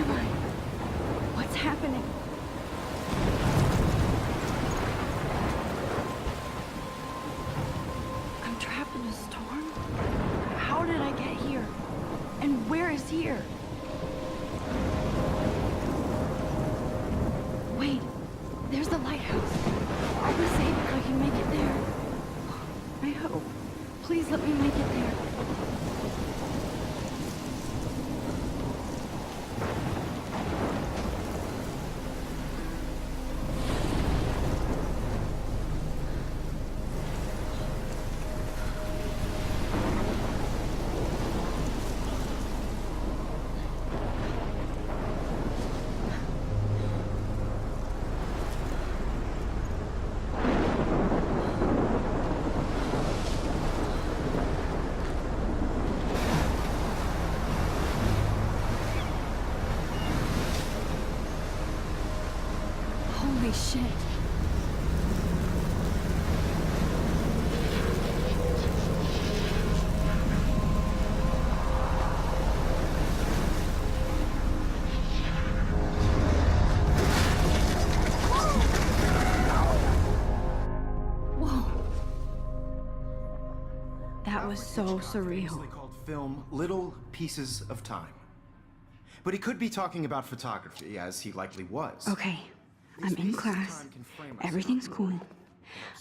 am I? What's happening? I'm trapped in a storm? How did I get here? And where is here? Wait, there's the lighthouse. Are we safe if I can make it there? I hope. Please let me make it there. Holy shit. Whoa. That was so surreal. Called film Little Pieces of Time. But he could be talking about photography, as he likely was. Okay. I'm in class. Everything's cool.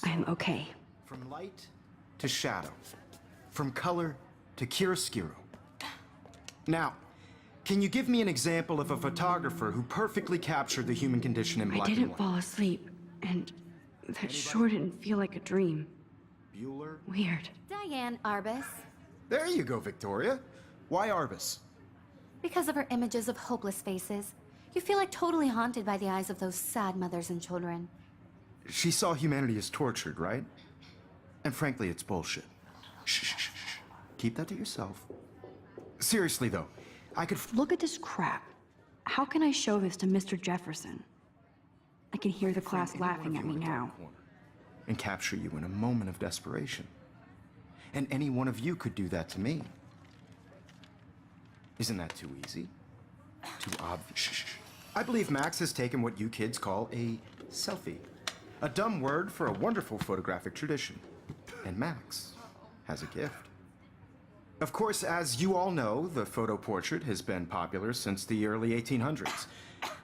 I am okay. From light to shadow. From color to chiaroscuro. Now, can you give me an example of a photographer who perfectly captured the human condition in black and white? I didn't fall asleep, and that sure didn't feel like a dream. Bueller? Weird. Diane Arbus. There you go, Victoria. Why Arbus? Because of her images of hopeless faces, you feel like totally haunted by the eyes of those sad mothers and children. She saw humanity as tortured, right? And frankly, it's bullshit. Shh, shh, shh, shh. Keep that to yourself. Seriously, though, I could... Look at this crap. How can I show this to Mr. Jefferson? I can hear the class laughing at me now. And capture you in a moment of desperation. And any one of you could do that to me. Isn't that too easy? Too obvious. Shh, shh. I believe Max has taken what you kids call a selfie. A dumb word for a wonderful photographic tradition. And Max has a gift. Of course, as you all know, the photo portrait has been popular since the early 1800s.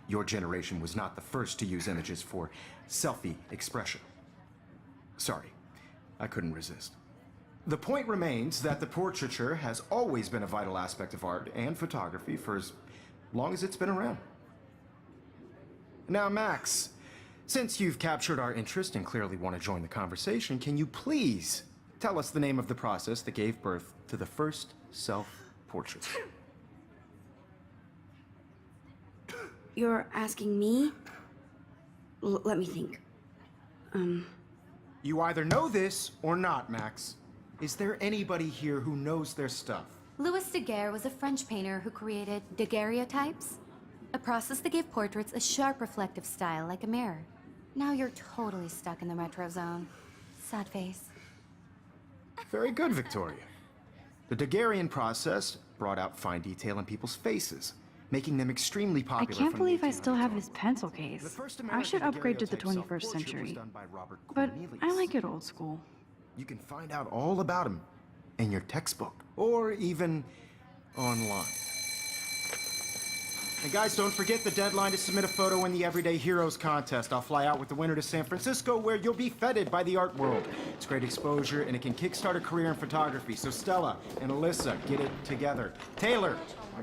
Your generation was not the first to use images for selfie expression. Sorry, I couldn't resist. The point remains that the portraiture has always been a vital aspect of art and photography for as long as it's been around. Now, Max, since you've captured our interest and clearly want to join the conversation, can you please tell us the name of the process that gave birth to the first self-portrait? You're asking me? Let me think. You either know this or not, Max. Is there anybody here who knows their stuff? Louis Daguerre was a French painter who created daguerreotypes, a process that gave portraits a sharp reflective style like a mirror. Now you're totally stuck in the retro zone. Sad face. Very good, Victoria. The Daguerrean process brought out fine detail in people's faces, making them extremely I popular. can't from believe the I still have 1800s this pencil The case. first I American should upgrade to the daguerreotype 21st self-portrait was century. done by Robert But Cornelius. I like it old school. You can find out all about him in your textbook, or even online. And guys, don't forget the deadline to submit a photo in the Everyday Heroes contest. I'll fly out with the winner to San Francisco, where you'll be feted by the art world. It's great exposure, and it can kickstart a career in photography. So Stella and Alyssa, get it together. Taylor,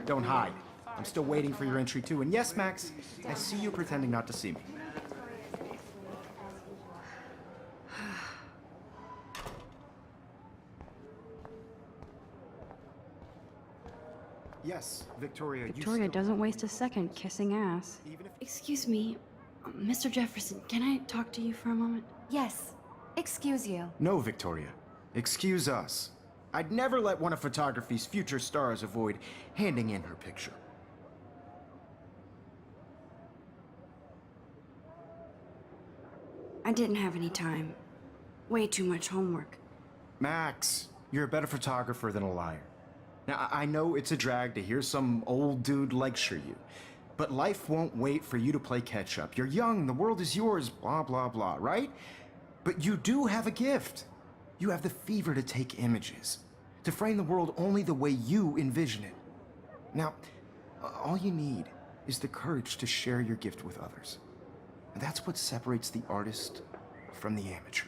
don't hide. I'm still waiting for your entry too. And yes, Max, I see you pretending not to see me. Yes, Victoria, Victoria doesn't waste a second kissing ass. Even if... Excuse me, Mr. Jefferson, can I talk to you for a moment? Yes. Excuse you. No, Victoria. Excuse us. I'd never let one of photography's future stars avoid handing in her picture. I didn't have any time. Way too much homework. Max, you're a better photographer than a liar. Now, I know it's a drag to hear some old dude lecture you, But life won't wait for you to play catch up. You're young, the world is yours, blah, blah, blah, right? But you do have a gift. You have the fever to take images, to frame the world only the way you envision it. Now, all you need is the courage to share your gift with others. And that's what separates the artist from the amateur.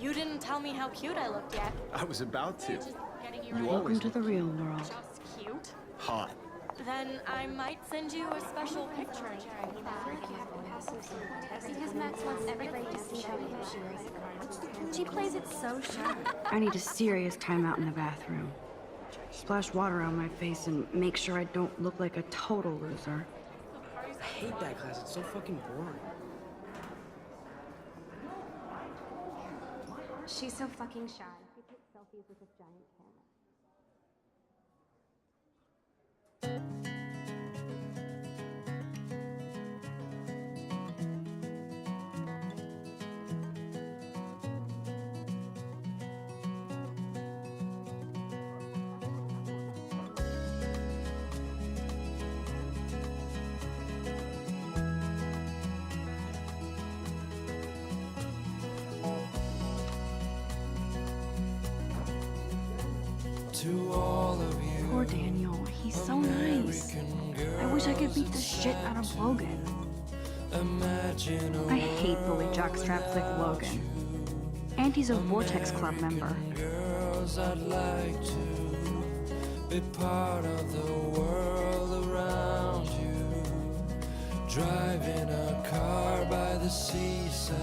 You didn't tell me how cute I looked yet. I was about to. Just getting you You ready. always Welcome to the real world. Just cute. hot. Then I might send you a special picture. Because Max wants everybody to see how cute she is. She plays it so sharp. I need a serious timeout in the bathroom. Splash water on my face and make sure I don't look like a total loser. I hate that class. It's so fucking boring. She's so fucking shy. She takes selfies with this giant camera. To all of you, Poor Daniel, he's so nice. I wish I could beat the shit out of Logan. imagine a I hate bully jockstraps like Logan. And he's a Vortex Club member. girls I'd like to be part of the world around you. Driving a car by the seaside,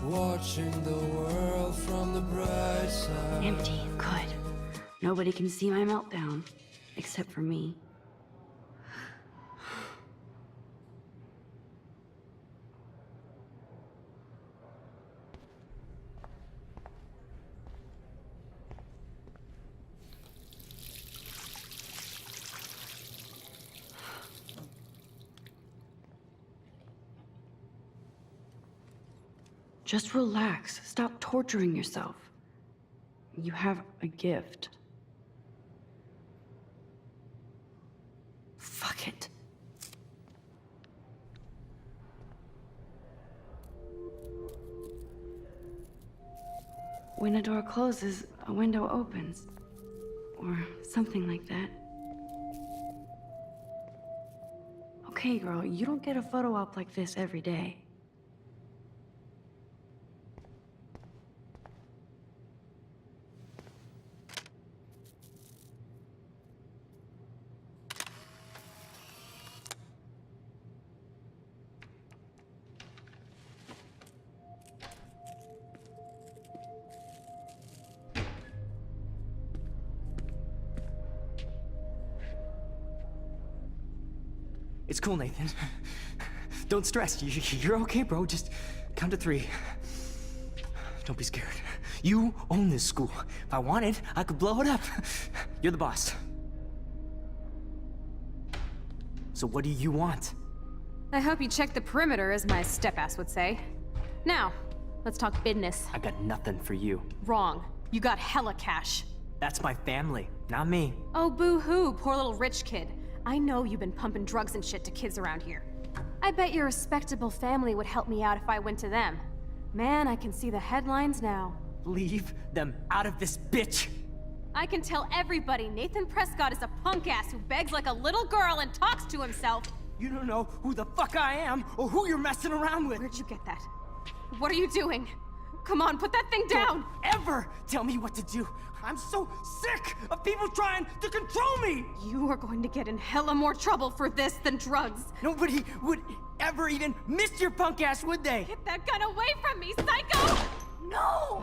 watching the world from the bright side. Empty, good. Nobody can see my meltdown, except for me. Just relax. Stop torturing yourself. You have a gift. Fuck it. When a door closes, a window opens. Or something like that. Okay, girl, you don't get a photo op like this every day. It's cool, Nathan. Don't stress. You're okay, bro. Just count to 3. Don't be scared. You own this school. If I wanted, I could blow it up. You're the boss. So what do you want? I hope you checked the perimeter, as my step-ass would say. Now, let's talk business. I got nothing for you. Wrong. You got hella cash. That's my family, not me. Oh, boo-hoo, poor little rich kid. I know you've been pumping drugs and shit to kids around here. I bet your respectable family would help me out if I went to them. Man, I can see the headlines now. Leave them out of this bitch! I can tell everybody Nathan Prescott is a punk-ass who begs like a little girl and talks to himself. You don't know who the fuck I am or who you're messing around with. Where'd you get that? What are you doing? Come on, put that thing down! Don't ever tell me what to do. I'm so sick of people trying to control me! You are going to get in hella more trouble for this than drugs. Nobody would ever even miss your punk ass, would they? Get that gun away from me, psycho! No!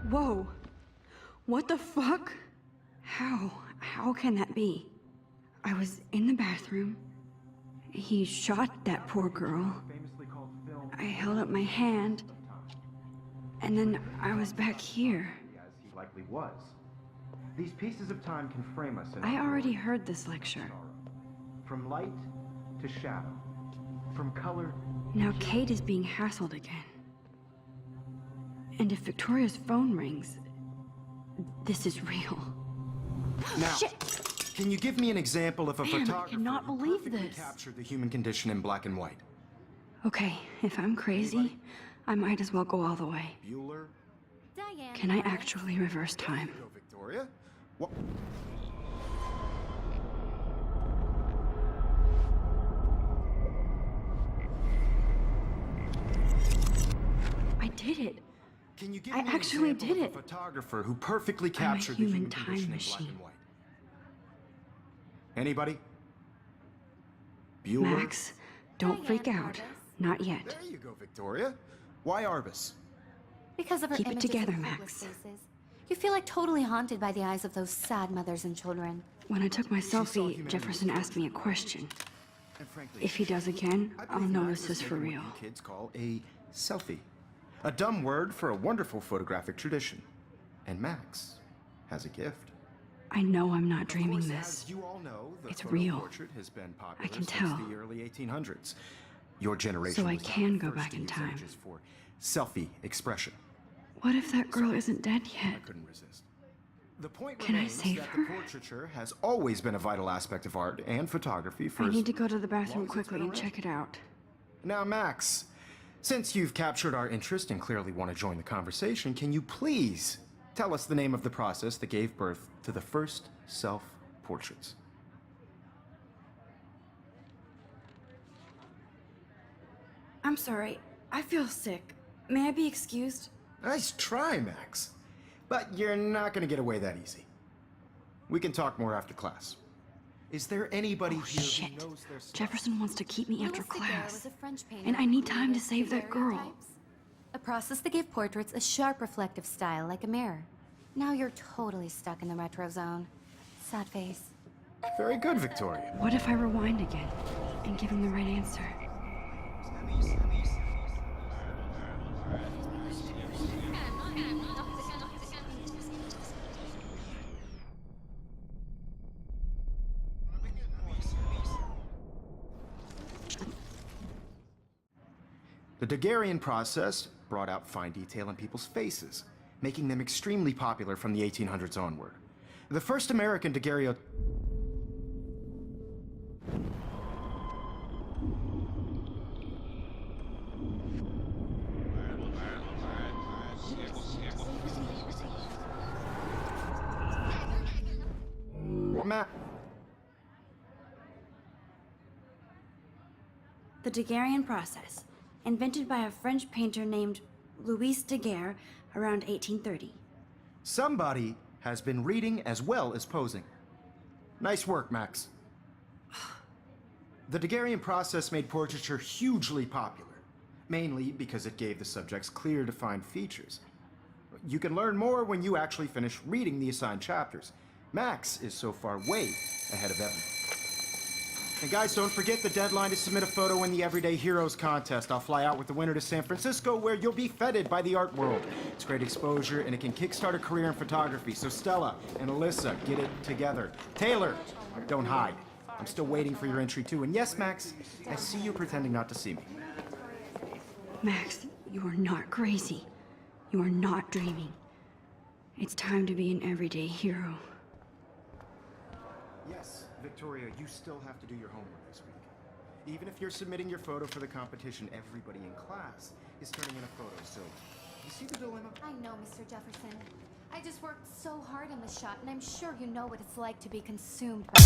Whoa. What the fuck? How can that be? I was in the bathroom. He shot that poor girl. I held up my hand. And then I was back here. As he likely was. These pieces of time can frame us in I our already glory heard this and lecture. sorrow. From light to shadow. From color. Now Kate is being hassled again. And if Victoria's phone rings, this is real. Now, Shit! can you give me an example of a Man, I photographer cannot who believe perfectly this. captured the human condition in black and white? Okay, if I'm crazy, I might as well go all the way. Bueller? Diane. Can I actually reverse time? There you go, Victoria. What? I did it. Can you give I me an actually example did of a it. photographer who perfectly I'm a captured the human human time condition in black machine. and white? Anybody? Bueller? Max, don't freak Diane out. Arbus. Not yet. There you go, Victoria. Why Arbus? Because of her Keep it images together, of hopeless Max. faces. You feel like totally haunted by the eyes of those sad mothers and children. When I took my saw selfie, humanity Jefferson asked me a question. And frankly, If he does again, I I'll believe know Max this has is for taken what real. you kids call a selfie. A dumb word for a wonderful photographic tradition. And Max has a gift. I know I'm not Of dreaming course, this. as you all know, the It's photo real. portrait has been popular can since tell. the early 1800s. Your generation So I was not can the go first back to in use time. images for selfie expression. What if that girl isn't dead I yet? couldn't resist. The point Can I remains save that her? the portraiture has always been a vital aspect of art and photography for I as need to go to the bathroom long as it's quickly been and around. check it out. Now, Max, since you've captured our interest and clearly want to join the conversation, can you please tell us the name of the process that gave birth to the first self-portraits? I'm sorry. I feel sick. May I be excused? Nice try, Max. But you're not going to get away that easy. We can talk more after class. Is there anybody Oh, here shit. who knows their stuff? Jefferson wants to keep me after Louis Daguerre class. was a French painter And I who need time to created save that girl. daguerreotypes, a process that gave portraits a sharp reflective style like a mirror. Now you're totally stuck in the retro zone. Sad face. Very good, Victoria. What if I rewind again and give him the right answer? The Daguerrean process brought out fine detail in people's faces, making them extremely popular from the 1800s onward. The first American daguerreotype. The Daguerrean process, invented by a French painter named Louis Daguerre around 1830. Somebody has been reading as well as posing. Nice work, Max. The Daguerrean process made portraiture hugely popular, mainly because it gave the subjects clear, defined features. You can learn more when you actually finish reading the assigned chapters. Max is so far way ahead of everyone. And guys, don't forget the deadline to submit a photo in the Everyday Heroes contest. I'll fly out with the winner to San Francisco, where you'll be feted by the art world. It's great exposure, and it can kickstart a career in photography. So Stella and Alyssa, get it together. Taylor, don't hide. I'm still waiting for your entry too. And yes, Max, I see you pretending not to see me. Max, you are not crazy. You are not dreaming. It's time to be an everyday hero. Yes, Victoria, you still have to do your homework this week. Even if you're submitting your photo for the competition, everybody in class is turning in a photo, so you see the dilemma? I know, Mr. Jefferson. I just worked so hard on this shot, and I'm sure you know what it's like to be consumed by